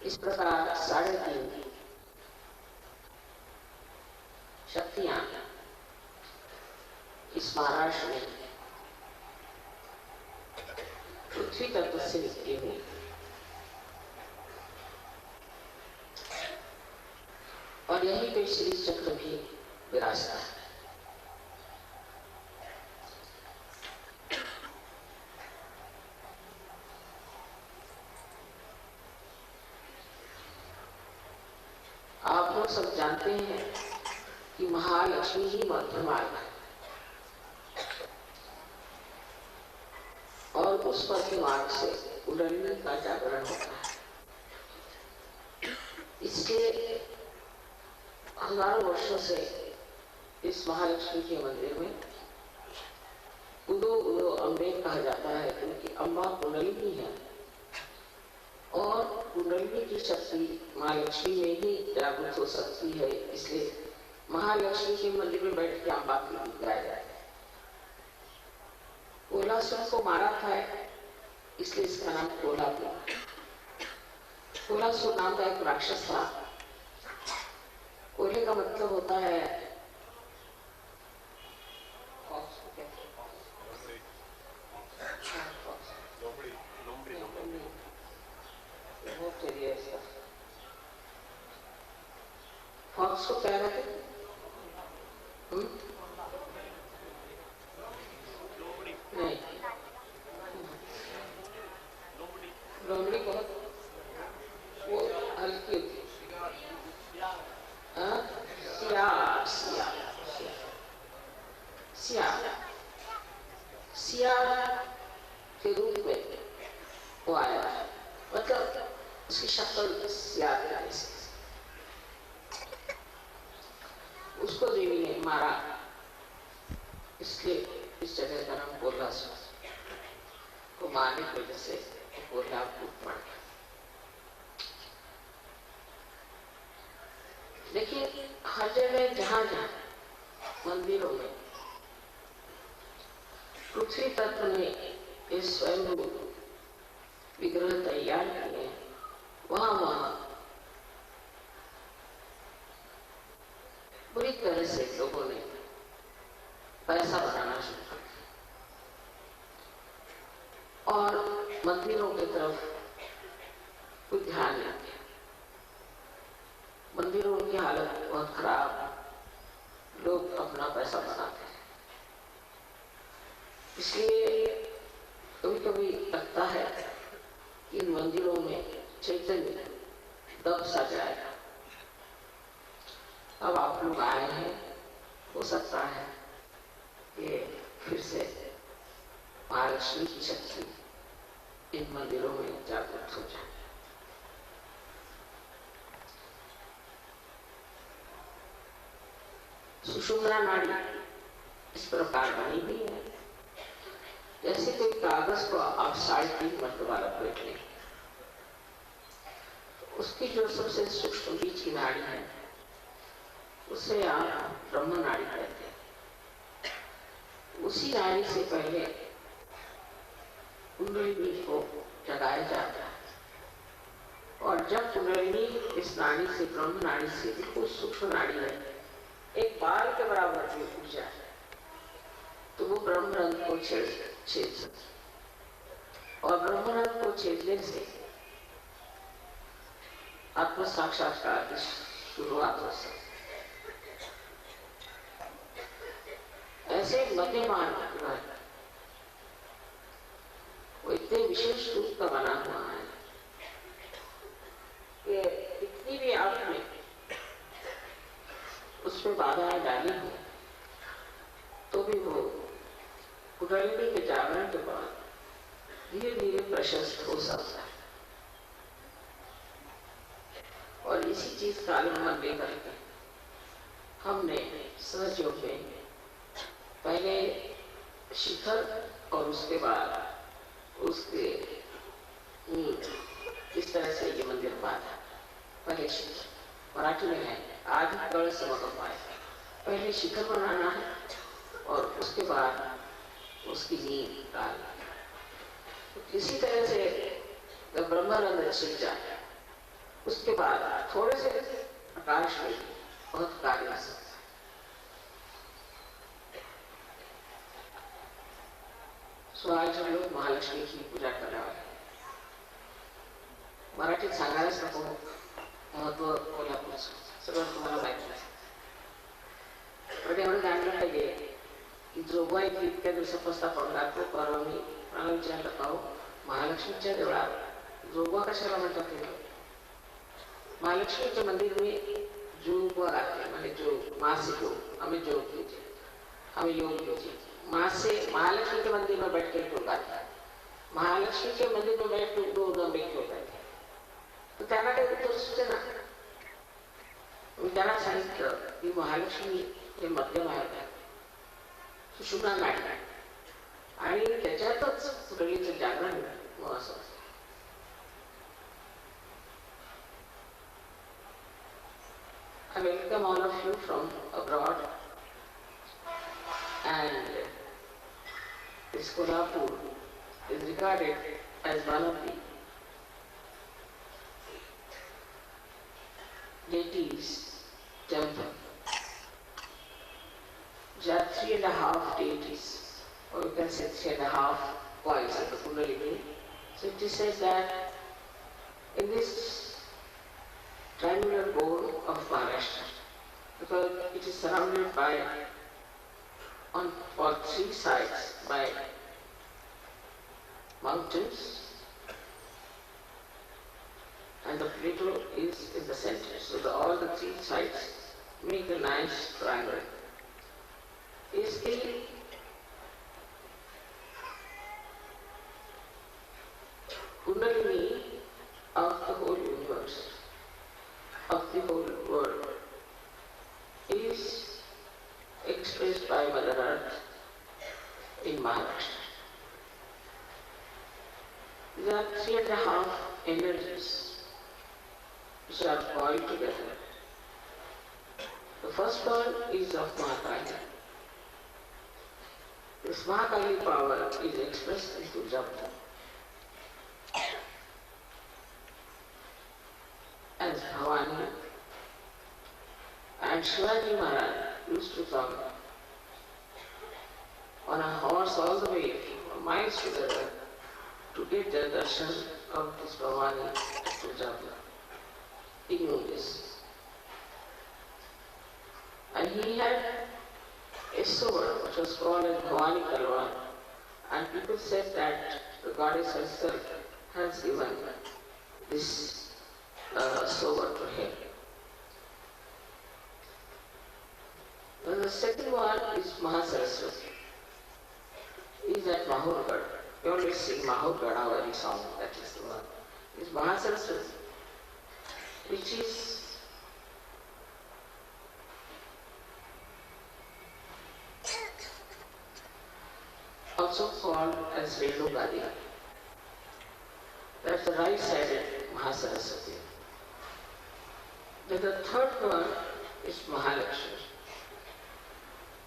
इस प्रकार 3.5 शक्तियां इस महाराष्ट्र में पृथ्वी तत्व से निकली हुई। और यही पे श्री चक्र भी विराजता है। आप लोग सब जानते हैं कि महालक्ष्मी ही मध्य मार्ग है और उस मध्य मार्ग से कुंडलिनी का जागरण होता है। इसलिए हजारों वर्षों से इस महालक्ष्मी के मंदिर में उदो उदो अम्बे कहा जाता है, क्योंकि अम्बा कुंडलिनी है और कुंडलिनी की शक्ति महालक्ष्मी में ही जागृत हो सकती है। इसलिए महालक्ष्मी के मंदिर में बैठ के अम्बा की गीत गाया जाता है। कोलासुर को मारा था, इसलिए इसका नाम कोलापुर। कोलासुर नाम का एक राक्षस था। कोले का मतलब होता है फॉक्स को क्या कहते हैं? नहीं, लोमड़ी बहुत वो हल्की होती है। सियार के रूप में वो आया है, मतलब उसकी शक्ल सियार के जैसे। उसको देवी ने मारा, इसलिए इस जगह का नाम कोल्हासुर। को मारने की वजह से कोल्हापुर पड़ा। देखिए, हर जगह जहां जहां मंदिरों में पृथ्वी तत्व ने इस स्वयं विग्रह तैयार किए, वहां वहां बुरी तरह से लोगों ने पैसा बनाना शुरू कर दिया और मंदिरों की तरफ कोई ध्यान नहीं दिया। मंदिरों की हालत बहुत खराब, लोग अपना पैसा बनाते हैं। इसलिए कभी कभी लगता है कि इन मंदिरों में चैतन्य दब सा जाएगा। अब आप लोग आए हैं, हो सकता है कि फिर से महालक्ष्मी की शक्ति इन मंदिरों में जागृत हो जाए। सुषुम्ना नाड़ी इस प्रकार बनी हुई है, जैसे कोई कागज को आप 3.5 मरतबा लपेट लें, उसकी जो सबसे सूक्ष्म बीच की नाड़ी है उसे आप ब्रह्म नाड़ी कहते हैं। उसी नाड़ी से पहले कुंडलिनी को जगाया जाता है और जब कुंडलिनी इस नाड़ी से, ब्रह्म नाड़ी से, बिल्कुल सूक्ष्म नाड़ी है, एक बाल के बराबर भी उठ जाए तो वो ब्रह्म रंग को छेद सकती और ब्रह्म रंग को छेदने से आत्म साक्षात्कार की शुरुआत हो सकती। ऐसे मध्य मार्ग वो इतने विशेष रूप का बना हुआ है कि कितनी भी आपने उसमें बाधाएं डाली हो तो भी वो कुंडलिनी के जागरण के बाद धीरे धीरे प्रशस्त हो सकता है। और इसी चीज का अवलंबन लेकर के हमने सहयोग में पहले शिखर और उसके बाद उसके इस तरह से ये मंदिर बांधा। पहले शिखर मराठी में है, आदि कल समागम आए। पहले शिखर बनाना है और उसके बाद उसकी नींव डालना है। तो किसी तरह से जब ब्रह्मानंद छिप जाए उसके बाद थोड़े से प्रकाश में बहुत कार्य आ सकता है। सो आज हम लोग महालक्ष्मी की पूजा करने वाले हैं। मराठीत सांगायलाच नको महत्व कोल्हापूरचं सगळं तुम्हाला माहिती आहे. पण एवढं जाणलं पाहिजे की जोगवाई इतक्या दिवसापासून आपण राहतो. परवा मी मला विचारलं पाहू महालक्ष्मीच्या देवळात जोगवा कशाला म्हणतात ते. महालक्ष्मी के मंदिर में जोगवा आते माने जो माँ से जो हमें योग कीजिए, हमें योग कीजिए. माँ से महालक्ष्मी के मंदिर में बैठ कर योग आता है. महालक्ष्मी के मंदिर में बैठ कर दो दमे योग आते. तो त्यांना काही उत्तर सुचते ना. मी त्यांना सांगितलं की महालक्ष्मी हे मध्यम आहे, सुषुम्ना नाही आणि त्याच्यातच पुढलीचं जागरण असं. I welcome all of you from abroad, and this Kolhapur is regarded as one of the deities temple. There are 3.5 deities, or you can say 3.5 points of the Kundalini. So it is said that in this triangular bowl of Maharashtra, because it is surrounded by on all three sides by mountains, and the plateau is in the center. So all the three sides make a nice triangle. Is the Kundalini of the whole universe, of the whole world, is expressed by Mother Earth in Mahalakshmi. There are 3.5 energies which are boiled together. The first one is of Mahakali. This Mahakali power is expressed into Japa. As Bhavani, and Shivaji Maharaj used to come on a horse all the way for miles together to get the darshan of this Bhavani to Japa. He knew this. And he had a sword which was called as Bhavani Talwar, and people said that the goddess herself has given this sword to him. Then the second one is Mahasaraswati. Is at Mahurgad. You always sing Mahurgad, our song, that is the one. Is Mahasaraswati, which is also called as Renugadi. That's the right-sided Mahasaraswati. Then the third one is Mahalakshmi.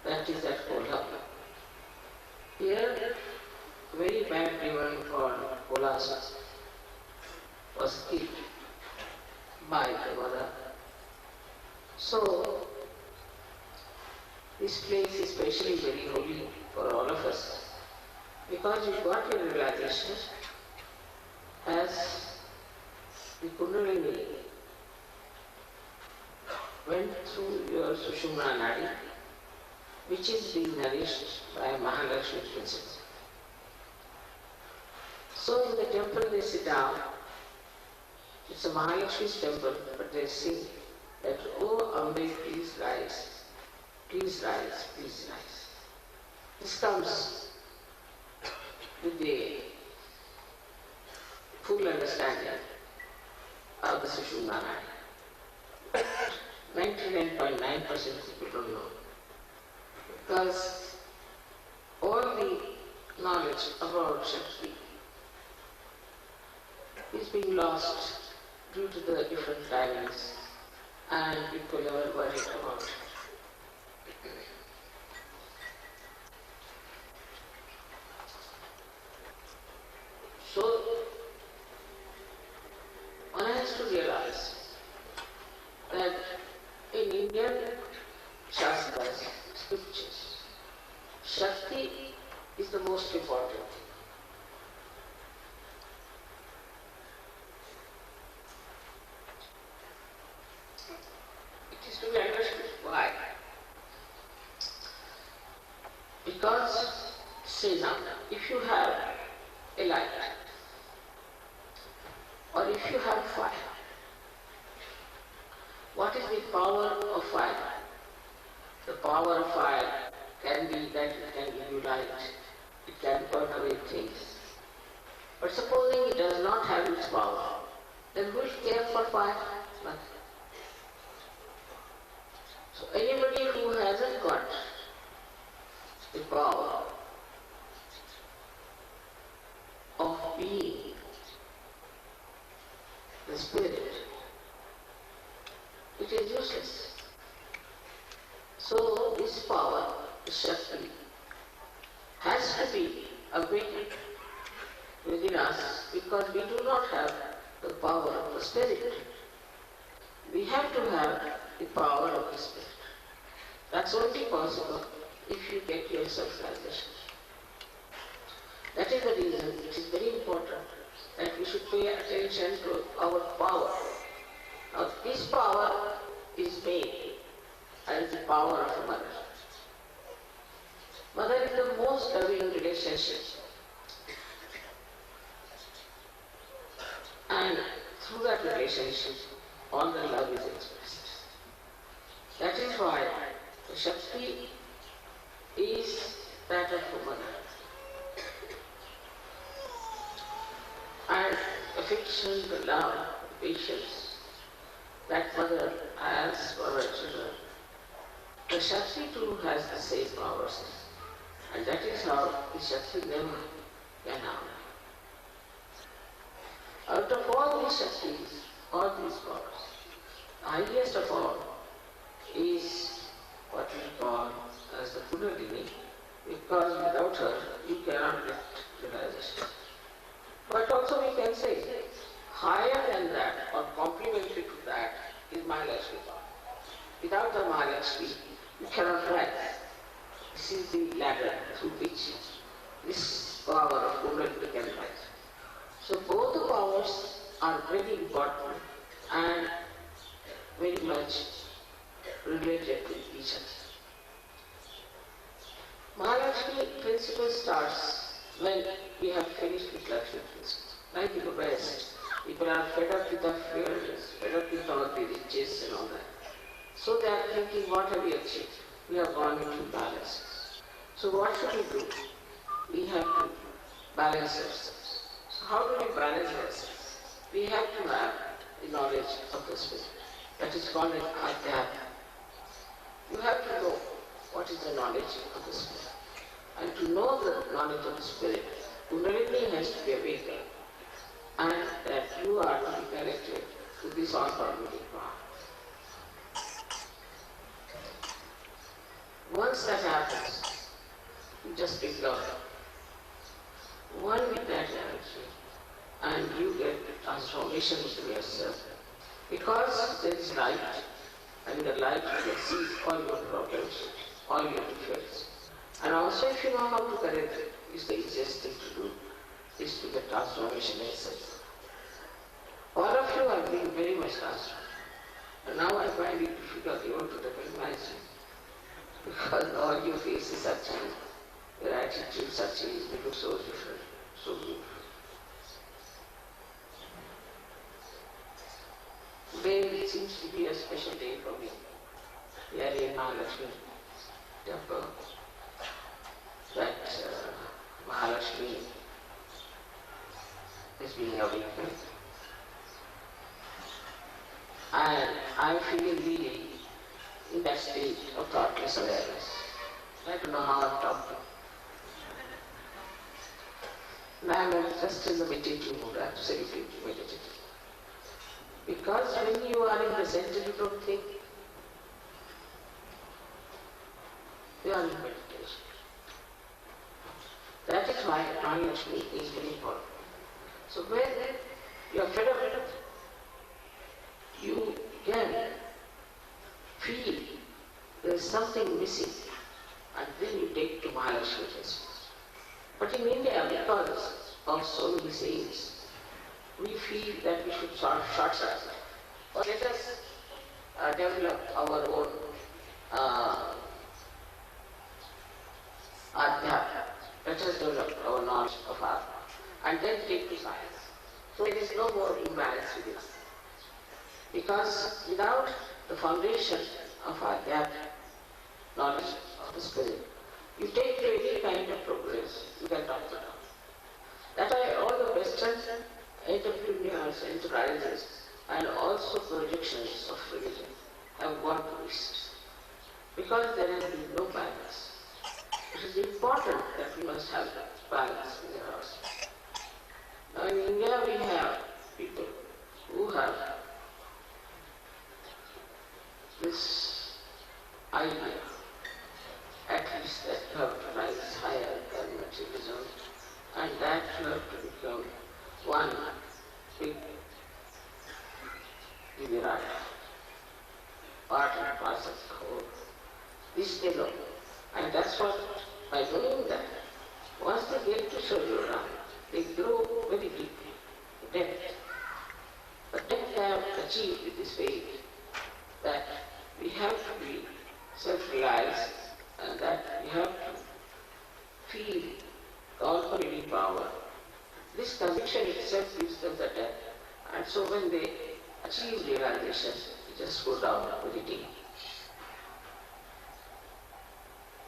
That is at Kolhapur. Here, very bad demon called Kolasa was killed by the mother. So, this place is especially very holy for all of us, because you got your realization as the Kundalini went through your Sushumna Nadi, which is being nourished by Mahalakshmi Puja. So in the temple they sit down. It's a Mahalakshmi's temple, but they sing that, "Oh Ambe, please rise, please rise, please rise." This comes with the full understanding of the Sushumna Nadi. 99.9% people don't know. Because all the knowledge about Shakti is being lost due to the different timings, and people never worry about it. So, one has to realize or if you have fire. What is the power of fire? The power of fire can be that it can give you light, it can burn away things. But supposing it does not have its power, then who will care for fire? Nothing. So anybody who hasn't got the power of being the spirit, it is useless. So this power, the Shakti, has to be awakened within us because we do not have the power of the spirit. We have to have the power of the spirit. That's only possible if you get your self-realization. That is the reason it is very important that we should pay attention to our power. Now this power is made as the power of a mother. Mother is the most loving relationship. And through that relationship, all the love is expressed. That is why the Shakti is that of a mother. And affection, the love, the patience that mother has for her children, the Shakti too has the same powers. And that is how the Shakti never can harm. Out of all these Shaktis, all these powers, the highest of all is what we call as the Kundalini, because without her you cannot get realization. But also we can say, higher than that or complementary to that is Mahalakshmi power. Without the Mahalakshmi, you cannot rise. This is the ladder through which this power of Kundalini can rise. So both the powers are very important and very much related to each other. Mahalakshmi principle starts when we have finished with Lakshmi principle. Like in the West, people are fed up with the fears, fed up with all the riches and all that. So they are thinking, what have we achieved? We have gone into balance. So what should we do? We have to balance ourselves. So how do we balance ourselves? We have to have the knowledge of the spirit. That is called an adhyatma. You have to know what is the knowledge of the spirit. And to know the knowledge of the spirit, Kundalini has to be awakened. And that you are to be connected to this all-pervading power. Once that happens, you just become one with that energy and you get transformation within yourself. Because there is light, and in the light you can see all your problems, all your defects. And also if you know how to correct it, it's the easiest thing to do, is to get transformation itself. All of you are being very much transformed. And now I find it difficult even to recognize you. Because all your faces are changed, your attitudes are changed, you look so different, so beautiful. Today seems to be a special day for me. We are in Mahalakshmi temple. That Mahalakshmi is being awakened. And I am feeling really in that state of thoughtless awareness. I don't know how I'm talking. And I am just in the meditative mood, absolutely meditative. Because when you are in the center, you don't think. You are in meditation. That is why Mahalakshmi is very important. So when you are fed up, you can feel there is something missing, and then you take to Mahalakshmi principle. But in India, because of so many sayings, we feel that we should short circuit. Or let us develop our own adhyatma. Let us develop our knowledge of Atma and then take to science. So there is no more imbalance with this. Because without the foundation of our gap knowledge of the spirit, you take to any kind of progress, you get knocked down. That why all the Western entrepreneurs, enterprises, and also projections of religion have gone to East. Because there has been no balance. It is important that we must have balance in our house. Now in India we have people who have this idea, at least that you have to rise higher than materialism, and that you have to become one big Virat, part and parcel of the whole. This they know. And that's what, by doing that, once they get to Sarjura, they grow very deep, depth. But depth they have achieved with this faith that we have to be self-realized and that we have to feel all-pervading power. This conviction itself gives them the depth. And so when they achieve realization, they just go down very deep.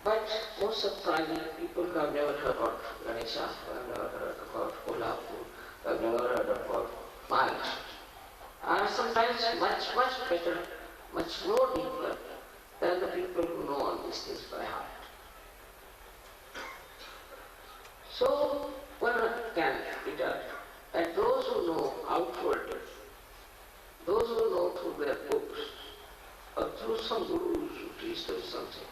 But most of the time, people who have never heard about Ganesha, who have never heard about Kolhapur, who have never heard about Mahalakshmi, are sometimes much better, much more deeper than the people who know all these things by heart. So, one can return that those who know outwardly, those who know through their books, or through some gurus who teach them something,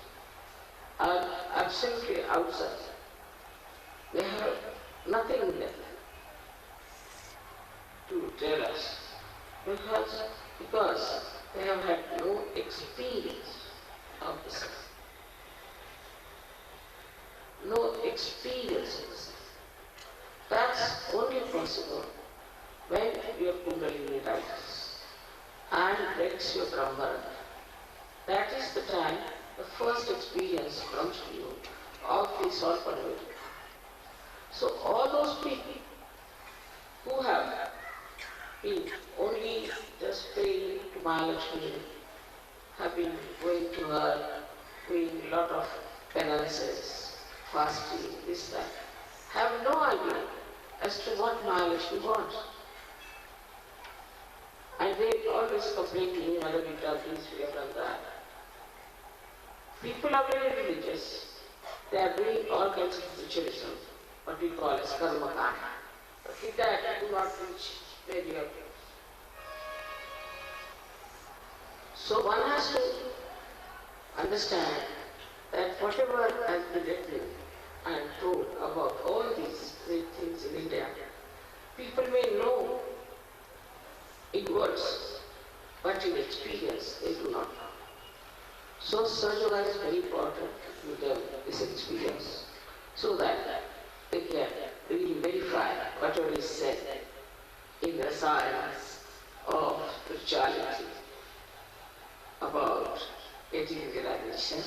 are absolutely outside. They have nothing left to tell us because they have had no experience of this. No experience of this. That's only possible when your Kundalini rises and breaks your Brahmara. That is the time the first experience comes to you of this all pervading. So all those people who have been only just praying to Mahalakshmi, have been going to her, doing a lot of penances, fasting, this, that, have no idea as to what Mahalakshmi wants. And they always complain to me, Mother, we have done this, we have done that. People are very religious. They are doing all kinds of ritualism, what we call as karma kanda. But with that, do not reach where you have. So one has to understand that whatever has been written and told about all these great things in India, people may know in words, but in experience they do not know. So Sarjura is very important to give them this experience so that they can really verify whatever is said in the science of spirituality about getting realization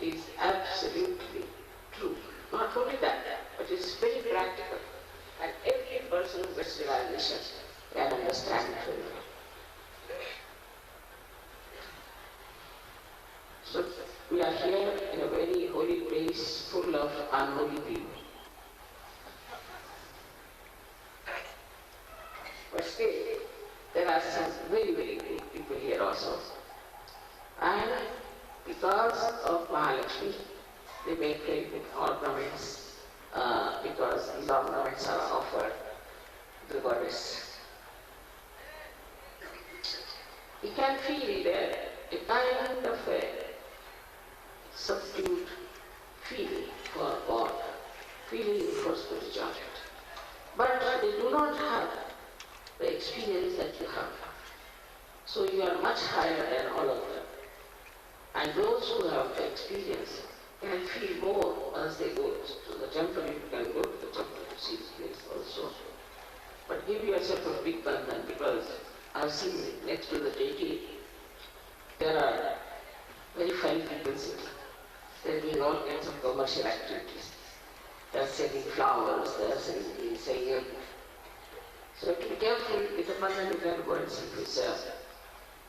is absolutely true. Not only that, but it's very practical. And every person who gets realization can understand it very well. So we are here in a very holy place full of unholy people. But still, there are some very, very good people here also. And because of Mahalakshmi, they make very good ornaments, because these ornaments are offered to the goddess. You can feel there a kind of a subdued feeling for God, feeling for spirituality. But they do not have the experience that you have. So you are much higher than all of them. And those who have the experience can feel more as they go to the temple. You can go to the temple to see this place also. But give yourself a big bandhan, because I've seen next to the deity, there are very fine people sitting. They're doing all kinds of commercial activities. They're selling flowers, they're selling. So to be careful temple, then you can go and see for yourself.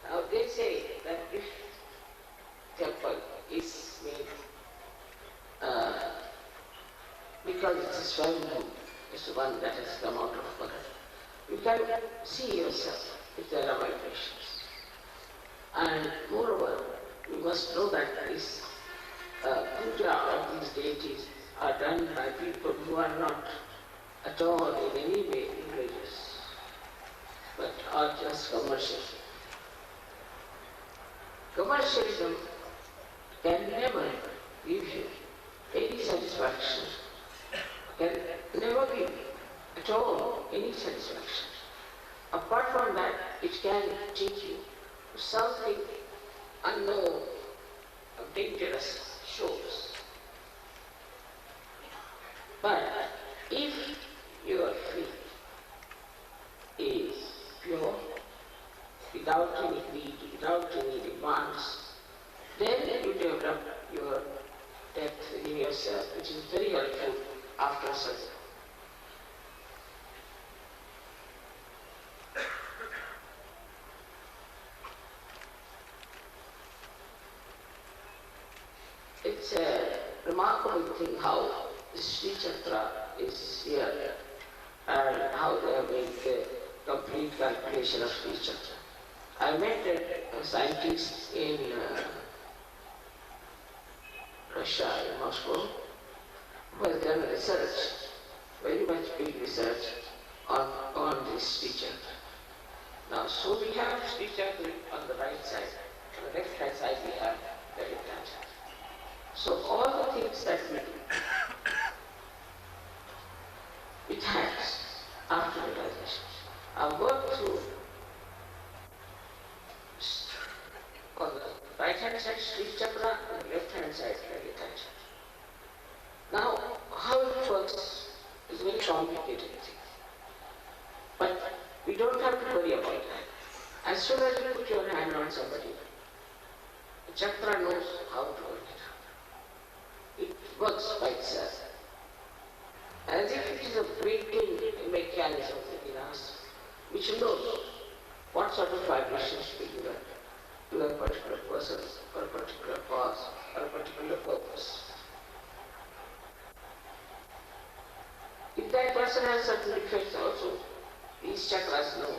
Now they say that if temple is made because it is Swayambhu, it's the one that has come out of Mother. You can see yourself if there are vibrations. And moreover, you must know that this puja of these deities are done by people who are not at all in any way religious, but are just commercial. Commercialism can never give you any satisfaction, can never give at all any satisfaction. Apart from that, it can take you to something unknown, dangerous shores. But if your faith is pure, without any greed, without any demands, then you develop your depth in yourself, which is very helpful after sadhana. It's a remarkable thing how the Sri Chakra is here and how they have made the complete calculation of Sri Chakra. I met a scientist in Russia, in Moscow, who has done research, very much big research on this Sri Chakra. Now, so we have Sri Chakra on the right side, on the left hand side we have the left hand side. So all the things that we do, it has after realization. I work through on the right hand side Sri Chakra and the left hand side Lilith Chakra. Now, how it works is a very complicated thing. But we don't have to worry about that. As soon as you put your hand on somebody, the chakra knows how to work it out. It works by itself. As if it is a breaking mechanism within us, which knows what sort of vibrations to be given to a particular person, or a particular cause, or a particular purpose. If that person has certain defects also, these chakras know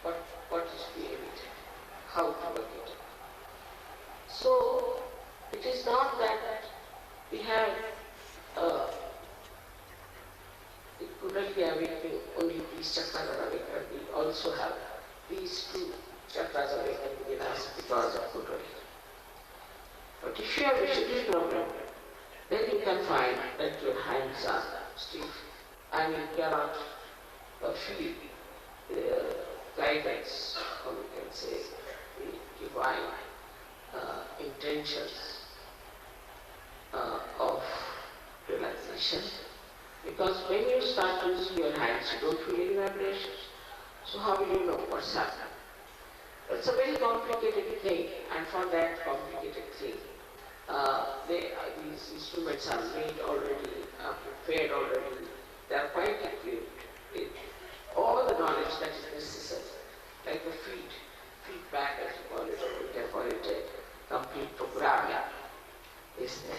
what is to be emitted, how to work it. So, it is not that we have it couldn't be awakening, only these chakras are awakened. We also have these two chakras awakened within us because of Kundalini. But if you have a schedule problem, then you can find that your hands are stiff and you cannot feel the guidance, or we can say the divine intentions of realization. Because when you start using your hands, you don't feel any vibrations. So how will you know what's happening? It's a very complicated thing, and for that complicated thing, these instruments are made already, prepared already. They are quite equipped with all the knowledge that is necessary, like the feedback as you call it, or we can call it a complete programming is there.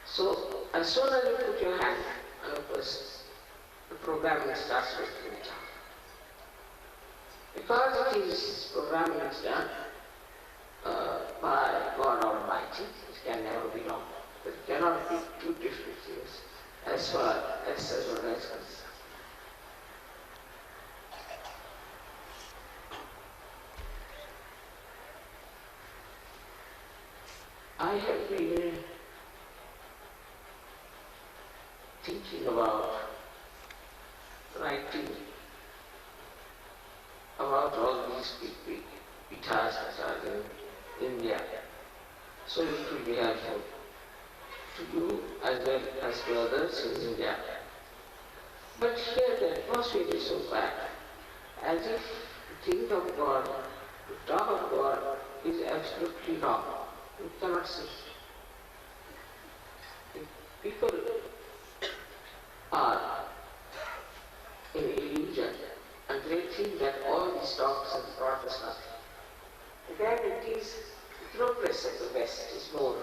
So as soon as you put your hand on a person, the programming starts working it out. Because it is programming is done by God Almighty, it can never be wrong. It cannot be two different things as far as sadhana is concerned. I have been thinking about writing about all these big pithas that are in India. So it will be helpful to you as well as to others in India. But here the atmosphere is so bad, as if to think of God, to talk of God is absolutely wrong. You cannot see. If people are in illusion and they feel that all these talks have brought us nothing. Then it is the progress of the West is more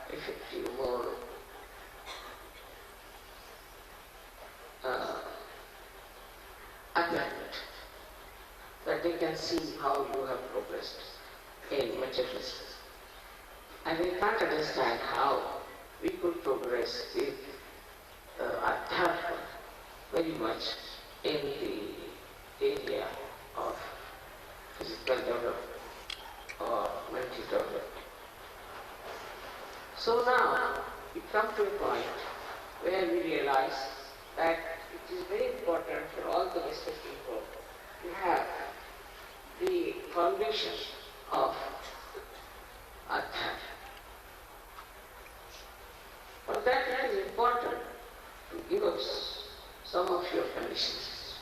effective, more apparent, that they can see how you have progressed in materialism. And they can't understand how we could progress with Adhyatma very much in the area of physical development or mental development. So now we come to a point where we realize that it is very important for all the Western people to have the foundation of Adhyatma. For that it is important to give us some of your conditions,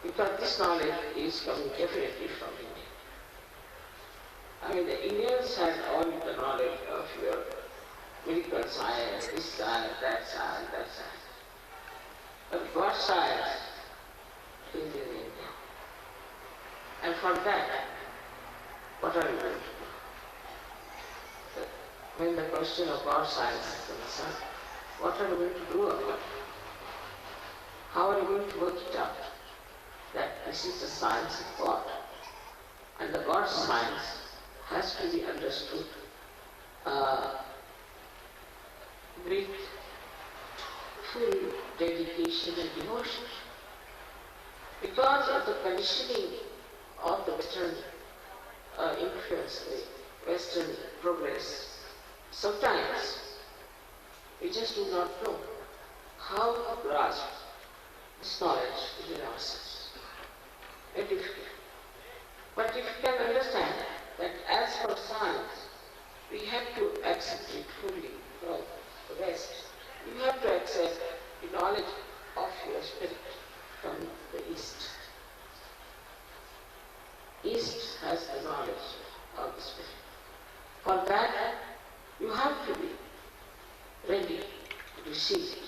because this knowledge is coming definitely from India. I mean, the Indians had all the knowledge of your medical science, this science, that science, that science. But God science is in India. And for that, what are you going to do? When the question of God science is concerned, what are you going to do about it? How are you going to work it out? That this is the science of God. And the God science has to be understood with full dedication and devotion. Because of the conditioning of the Western influence, the Western progress, sometimes we just do not know how to grasp this knowledge within ourselves. Very difficult. But if you can understand that as for science, we have to accept it fully from the West. You have to accept the knowledge of your spirit from the East. East has the knowledge of the spirit. For that, you have to be ready to receive it.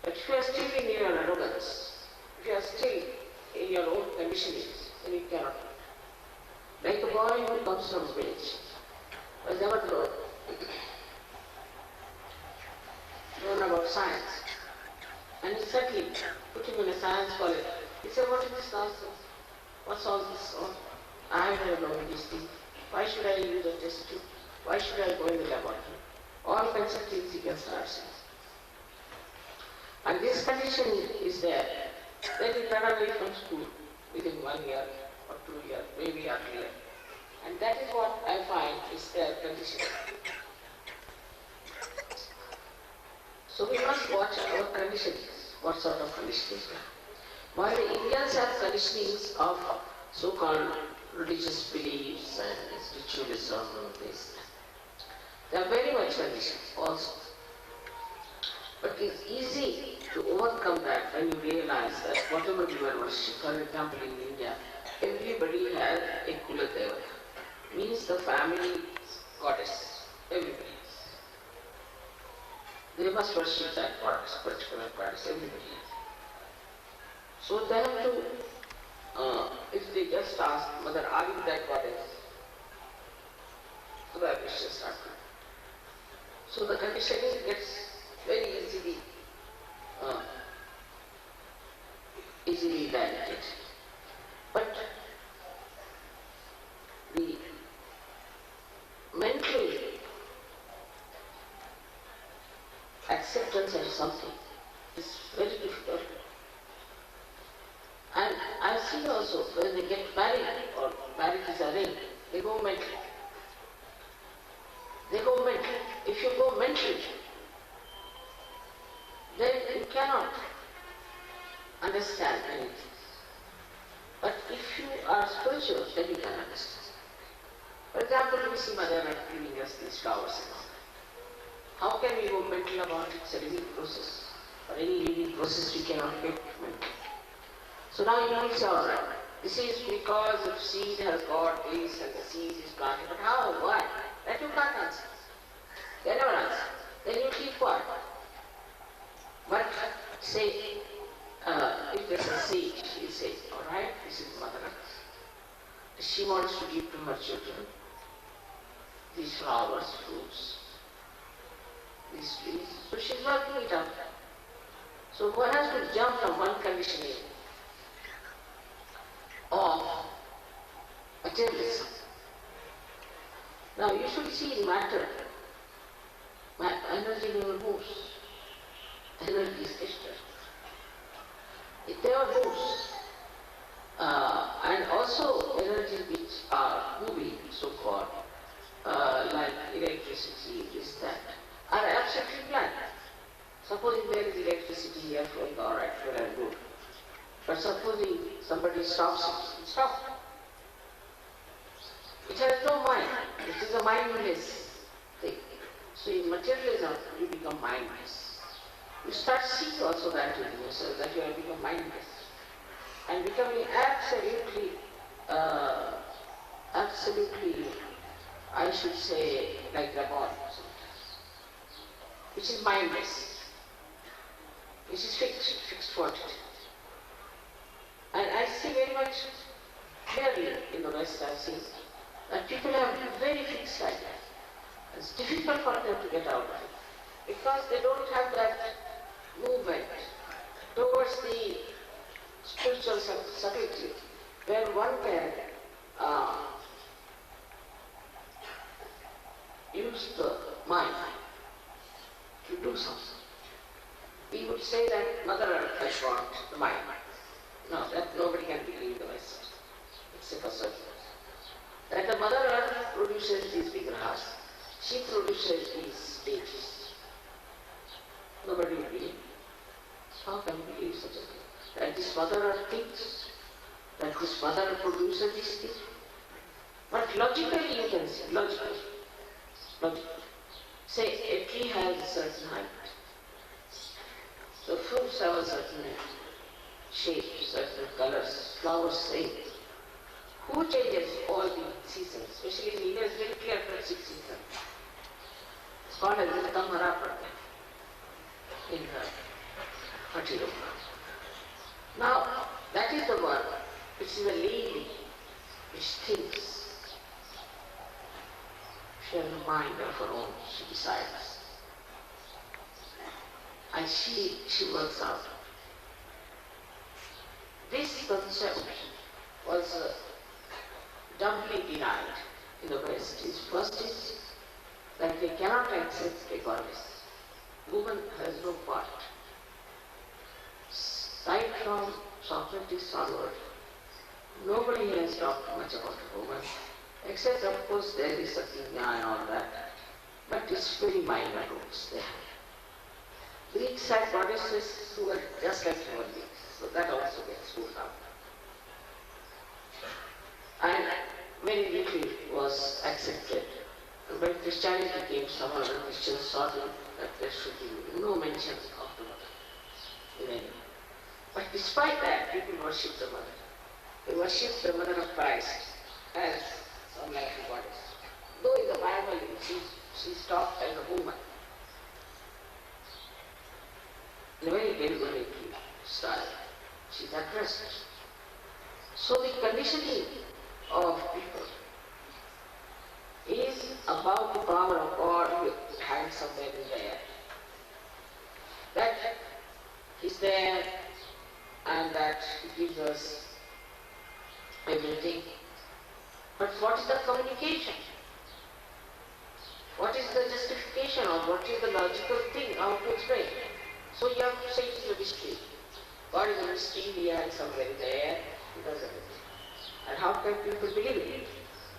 But if you are still in your arrogance, if you are still in your own conditionings, then you cannot. Like a boy who comes from a village, has never known about science. And he suddenly put him in a science college. He said, what is this nonsense? What's all this? Oh, I have known these things. Why should I use a test tube? Why should I go in the laboratory? All kinds of things he can start saying. And this condition is there. Then he ran away from school within 1 year or 2 years, maybe earlier. And that is what I find is their condition. So we must watch our conditionings, what sort of conditionings we have. While the Indians have conditionings of so-called religious beliefs and spiritualism and this, they are very much conditioned also. But it's easy to overcome that when you realize that whatever you are worshipping, for example in India, everybody has a Kula Devata, means the family goddess, everybody. They must worship that goddess, particular goddess, everybody. So they have to, if they just ask, Mother, are you that goddess? So that is just not good. So the conditioning gets very easily diluted. But the mental acceptance of something is very difficult. And I've seen also when they get married or marriage is arranged, they go mental. They go mental. If you go mentally, then you cannot understand anything. But if you are spiritual, then you can understand. For example, we see Mother giving us these flowers and all. How can we go mental about it? It's a living process. For any living process, we cannot get mental. So now you know it's all right. This is because the seed has got this and the seed is planted. But how? Why? That you can't answer. They never answer. Then you keep quiet. But say, if there's a seed, she says, alright, this is Mother Earth. She wants to give to her children these flowers, fruits, these trees. So she's working it out. So one has to jump from one conditioning of materialism. Now you should see matter. Energy never moves. Energy is extra. It never moves. And also energies which are moving, so-called, like electricity, this, that, are absolutely blank. Supposing there is electricity here flowing, alright, well and good. But supposing somebody stops it, it stops. It has no mind. It is a mindless thing. So in materialism, you become mindless. You start seeing also that in yourself, that you have become mindless. And becoming absolutely, I should say, like the body, which is mindless, which is fixed quantity. And I see very much clearly in the West, I've seen that people have very fixed ideas. It's difficult for them to get out of it because they don't have that movement towards the spiritual subtlety where one can use the mind to do something. We would say that Mother Earth has got the mind. No, that nobody can believe the West, except for certain. That the Mother Earth produces these vigrahas. She produces these stages. Nobody will believe. How can we believe such a thing? That this Mother Earth thinks, that this Mother Earth produces these things. But logically you can see, logically. Say a tree has a certain height. The fruits have a certain shape, certain colors, flowers same. Who changes all the seasons? Especially in India, it's very clear for 6 seasons. It's called as Uttam Hara Pratya in her Hati. Now, that is the one which is a lady which thinks. She has a mind of her own, she decides. And she works out. This concept was doubly denied in the West. First is that they cannot accept a goddess. Woman has no part. Right from Socrates onward, nobody has talked much about a woman, except of course there is Satyanya and all that, but it's very minor roles they have. Greeks had goddesses who were just like human beings, so that also gets ruled out. And very little was accepted. And when Christianity came, some other Christians saw that there should be no mention of the mother in any. But despite that, people worship the mother. They worship the mother of Christ as some like a goddess. Though in the Bible she's talked as a woman. In a very deliberate style. She's addressed. So the conditioning of people is about the power of God hanging somewhere in the air. That is there and that He gives us everything. But what is the communication? What is the justification or what is the logical thing? How to explain? So you have to say it is a mystery. God is a mystery, He hangs somewhere in the air, He does everything. And how can people believe in it?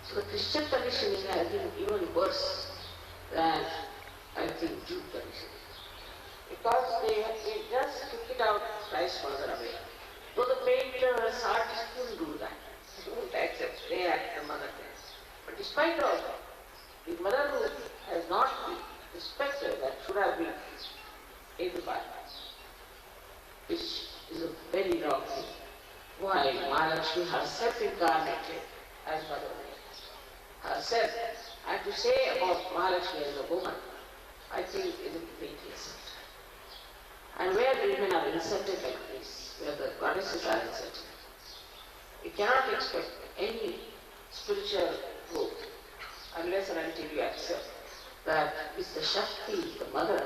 So the Christian conditioning has been even worse than, I think, Jew conditioning. Because they just took it out, Christ further away. Though the painters, artists couldn't do that. They wouldn't accept, they act the mother things. But despite all that, the motherhood has not been respected that should have been in the Bible, which is a very wrong thing. Why? Mahalakshmi herself incarnated as Mother Mary. Herself. And to say about Mahalakshmi as a woman, I think is a complete insult. And where women are insulted like this, where the goddesses are inserted. You cannot expect any spiritual growth unless and until you accept that it's the Shakti, the mother,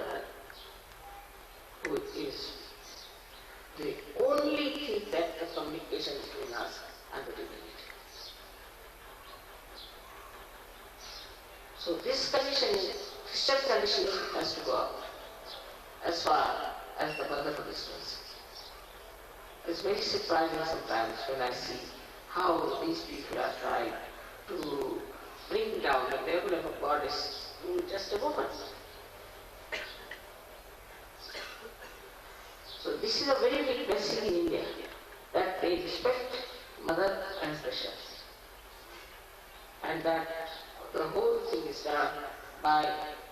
who is the only thing that the communication between us and the divinity. So this conditioning, Christian conditioning, has to go up as far as the mother is concerned. It's very surprising sometimes when I see how these people are trying to bring down the level of a goddess to just a woman. So this is a very big blessing in India, that they respect mother as the Shakti, and that the whole thing is done by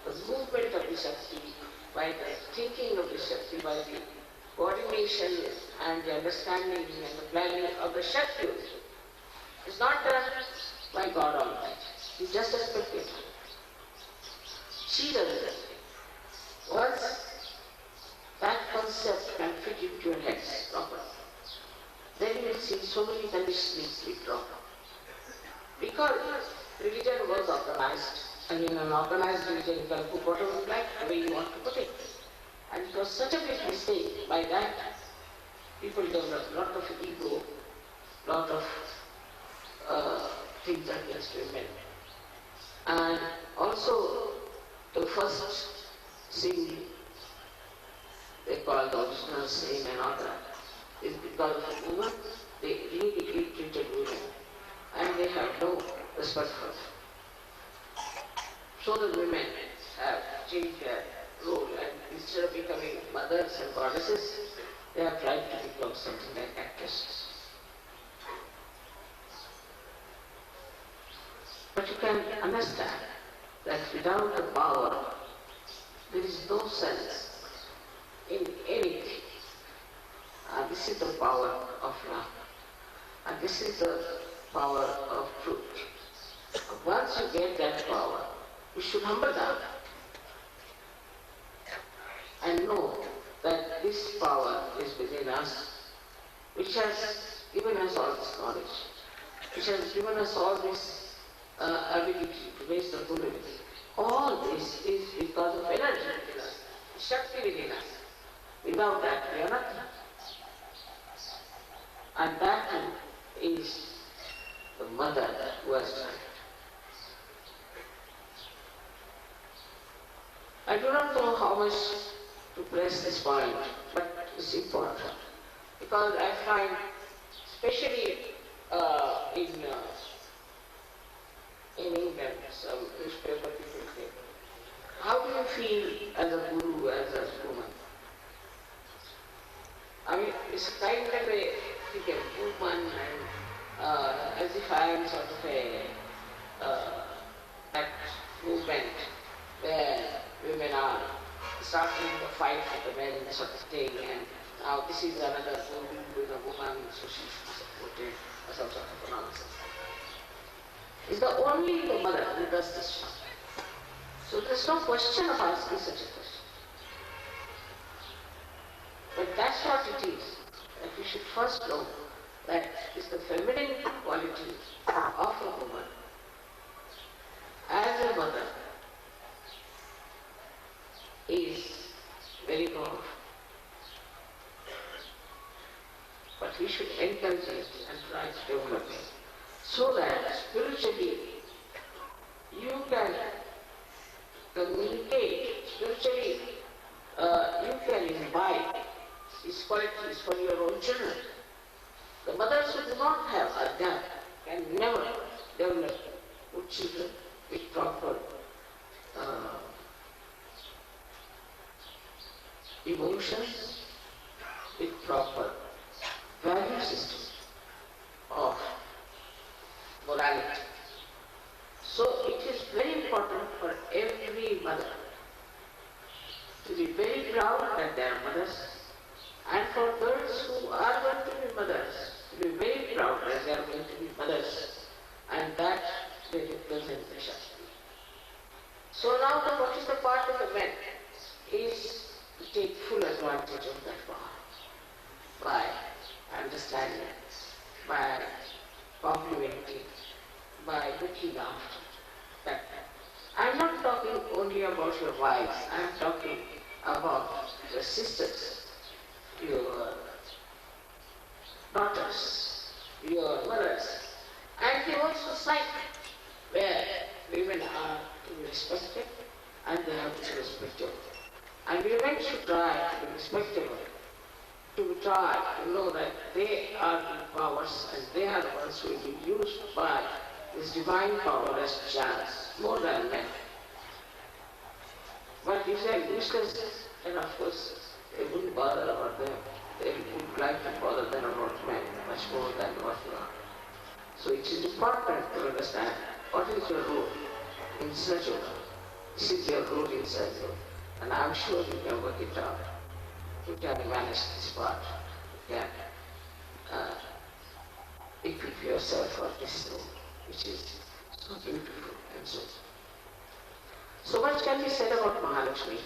the movement of the Shakti, by the thinking of the Shakti, by the coordination and the understanding and the planning of the Shakti. It's not done by God Almighty. He's just a spectator. She does it. Once that concept can fit into your heads properly, then you will see so many conditionings withdrawn. Because religion was organized, and in an organized religion you can put whatever you like, the way you want to put it. And it was such a big mistake. By that, people developed a lot of ego, lot of things against women. And also, the first sin they call the original sin and all that is because of women. They immediately treated women, and they have no respect for them. So the women have changed their role, and instead of becoming mothers and goddesses, they have tried to become something like actresses. But you can understand that without the power, there is no sense in anything. And this is the power of love. And this is the power of truth. Once you get that power, you should humble down and know that this power is within us, which has given us all this knowledge, which has given us all this ability to raise the Kundalini. All this is because of energy within us, Shakti within us. Without that, we are nothing. And that is the mother who has done it. I do not know how much to press this point, but it's important. Because I find, especially in England, some newspaper people say, how do you feel as a guru, as a woman? I mean, it's kind of a woman, and as if I am sort of that movement where women are starting to fight for the men sort of thing, and now this is another guru with a woman, so she should be supported, or some sort of nonsense. It's the only mother who does this. So there's no question of asking such a question. But that's what it is. That we should first know that it's the feminine quality of a woman as a mother is very powerful. But we should encourage it and try to develop it, so that spiritually you can communicate, spiritually you can imbibe these qualities for your own children. The mothers who do not have adhyana can never develop good children with proper emotions, with proper value system of morality. So it is very important for every mother to be very proud that they are mothers, and for girls who are going to be mothers to be very proud that they are going to be mothers, and that they represent the Shakti. So now what is the part of the men is to take full advantage of that power by by complimenting, by looking after. That I'm not talking only about your wives, I'm talking about your sisters, your daughters, your mothers, and the whole society where women are to be respected and they have to be respectable. And women should try to be respectable, to try to know that they are the powers and they are the ones who will be used by this divine power as channels, more than men. But if they are useless, then of course they wouldn't bother about them. They would like to bother them about men much more than what you are. So it is important to understand what is your role in such a world. This is your role in such a world. And I am sure you can work it out. You can manage this part. You can equip yourself for this role, which is so beautiful and so much can be said about Mahalakshmi,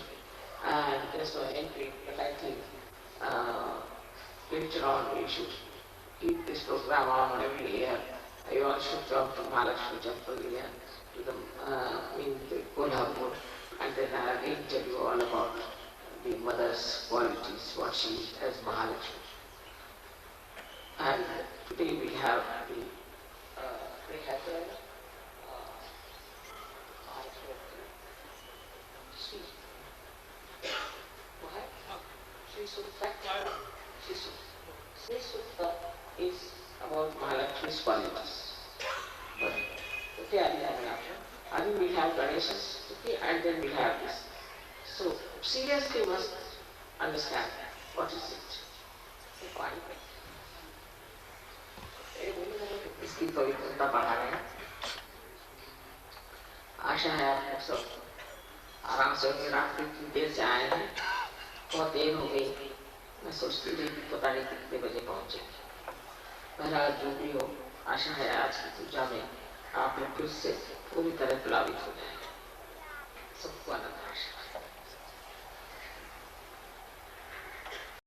and there's no entry, but I think later on we should keep this program on every year. You all should come to Mahalakshmi temple here, to the Kolhapur, and then I'll again tell you all about the mother's qualities, what she is as Mahalakshmi. And today we have the Shri Sutta is about Mahalakshmi's qualities. But okay, I think we have Ganesha's, okay, and then we have this. So seriously we must understand what is it. इसकी पवित्रता बढ़ा रहे हैं. आशा है आप लोग सब आराम से रात की देर से आए हैं. बहुत देर हो गई. मैं सोचती थी कि पता नहीं कितने बजे पहुंचे. बहरहाल जो भी हो, आशा है आज की पूजा में आप लोग फिर से पूरी तरह प्लावित हो जाएंगे. सबको आनंद आशा.